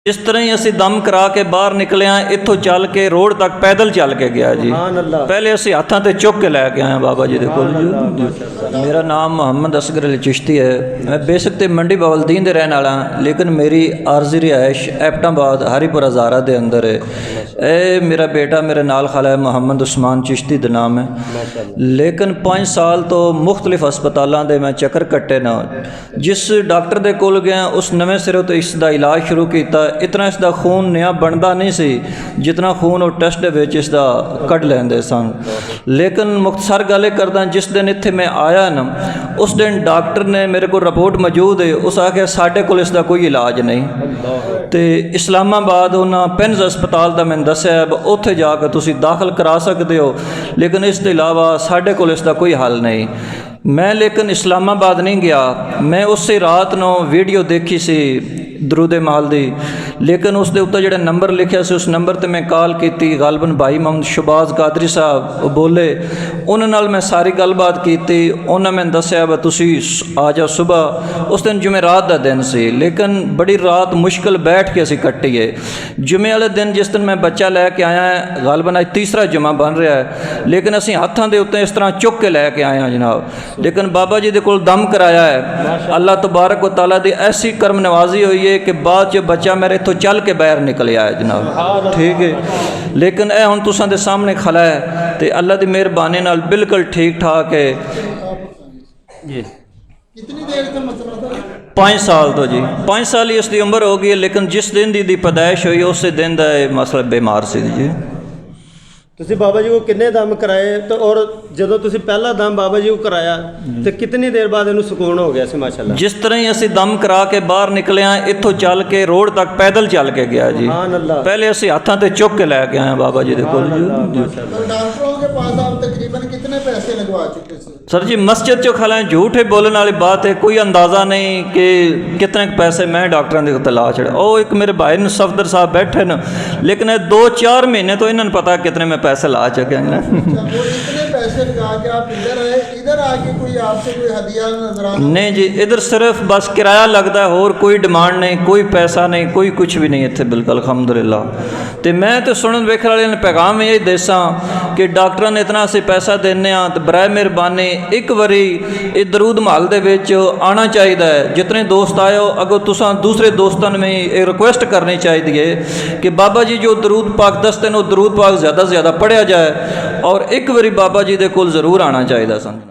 इस तरह ही असी दम करा के बाहर निकले हाँ, इत्थों चल के रोड तक पैदल चल के गया जी। पहले असी हाथों ते चुक के लैके आए बाबा जी दे कोल। मेरा नाम मोहम्मद असगर अली चिश्ती है। मैं बेशक तो मंडी बावलदीन दे रहने वाला, लेकिन मेरी आरजी रिहाइश एबट आबाद हरीपुर हज़ारा दे अंदर है। ए मेरा बेटा मेरे नाल खला है, मोहम्मद उस्मान चिश्ती दे नाम है। लेकिन 5 साल तो मुख्तलिफ हस्पतालों के मैं चक्कर कट्टे ना, जिस डॉक्टर दे कोल गया उस नवे सिरों तो इसका इलाज शुरू किया। इतना इसका खून नया बनता नहीं सी जितना खून वो टेस्ट विच इसका कढ़ लेंदे सन। लेकिन मुख्तसर गल करदा, जिस दिन इत्थे मैं आया ना, उस दिन डॉक्टर ने मेरे को रिपोर्ट मौजूद है, उस आखे साढ़े कोल इसका कोई इलाज नहीं। तो इस्लामाबाद उन्हें पेन्स हस्पताल का मैंने दस्या उत्थे जाकर तुसी दाखिल करा सकते हो, लेकिन इसके अलावा साढ़े कोल इसका कोई हल नहीं। मैं लेकिन इस्लामाबाद नहीं गया, मैं उस रात नो वीडियो देखी सी درودمحل دی, लेकिन उसके उत्ते जो नंबर लिखा से उस नंबर पर मैं कॉल की, गालबन भाई मोहम्मद शहबाज कादरी साहब बोले, उन्होंने मैं सारी गलबात की। उन्होंने मैंने दसिया वा तुसी आ जाओ सुबह। उस दिन जुमेरात का दिन से, लेकिन बड़ी रात मुश्किल बैठ के असी कट्टी है। जुमे वाले दिन जिस दिन मैं बच्चा लैके आया है, गालबन अज तीसरा जुमा बन रहा है, लेकिन असी हाथों के उत्ते इस तरह चुक के लैके आए हैं जनाब। लेकिन बाबा जी के कोल दम कराया है। अल्लाह तबारक व तआला दी ऐसी करम नवाजी हुई है कि बाद च बच्चा मेरे इत्थों चल के बाहर निकल आया जनाब। ठीक है, लेकिन यह हुण तुसां दे सामने खला है तो अल्लाह की मेहरबानी नाल बिल्कुल ठीक ठाक है जी। कितनी देर से मसला था? 5 साल तो जी, 5 साल ही उसकी उम्र हो गई है, लेकिन जिस दिन दी पैदाइश हुई उस दिन का मसला बीमार सी जी। ਤੁਸੀਂ ਬਾਬਾ ਜੀ ਕੋ ਕਿੰਨੇ ਦਮ ਕਰਾਏ ਤੇ ਔਰ ਜਦੋਂ ਤੁਸੀਂ ਪਹਿਲਾ ਦਮ ਬਾਬਾ ਜੀ ਕੋ ਕਰਾਇਆ ਤੇ ਕਿੰਨੀ ਦੇਰ ਬਾਅਦ ਇਹਨੂੰ ਸਕੂਨ ਹੋ ਗਿਆ ਸੀ ਮਾਸ਼ਾਅੱਲਾ? जिस तरह ही असी दम करा के बाहर निकले हाँ, इत्थों चल के रोड तक पैदल चल के गया जी। पहले असी हाथों ते चुक के लैके आए बाबा जी दे कोल। डॉक्टरों के पास आप तकरीबन कितने पैसे लगवा चुके थे? सर जी मस्जिद चो खला झूठ है बोलने वाली बात है, कोई अंदाज़ा नहीं कि कितने पैसे मैं डॉक्टरों के उत्ते ला छड़े। और एक मेरे भाई ने सफदर साहब बैठे न, लेकिन 2-4 महीने तो इन्होंने पता कितने में पैसे ला चुके हैं। वो इतने पैसे लगा के आप इधर आए, इधर आके कोई आपसे कोई हदिया नजराना? नहीं जी, इधर सिर्फ बस किराया लगता है और कोई डिमांड नहीं, कोई पैसा नहीं, कोई कुछ भी नहीं इतने बिल्कुल अल्हम्दुलिल्लाह। तो मैं तो सुनन वेखण वाले ने पैगाम यही देसा कि डॉक्टर ने इतना असी पैसा देने तो बराए मेहरबानी एक बारी इस दरूदमहल दे विच आना चाहिए है। जितने दोस्त आए हो अगो तुसां दूसरे दोस्तों में एक रिक्वेस्ट करनी चाहिए कि बाबा जी जो दरूद पाक दसते हैं वो दरूद पाक ज़्यादा से ज़्यादा पढ़िया जाए, और एक बारी बाबा जी दे कोल ज़रूर आना चाहिए सन।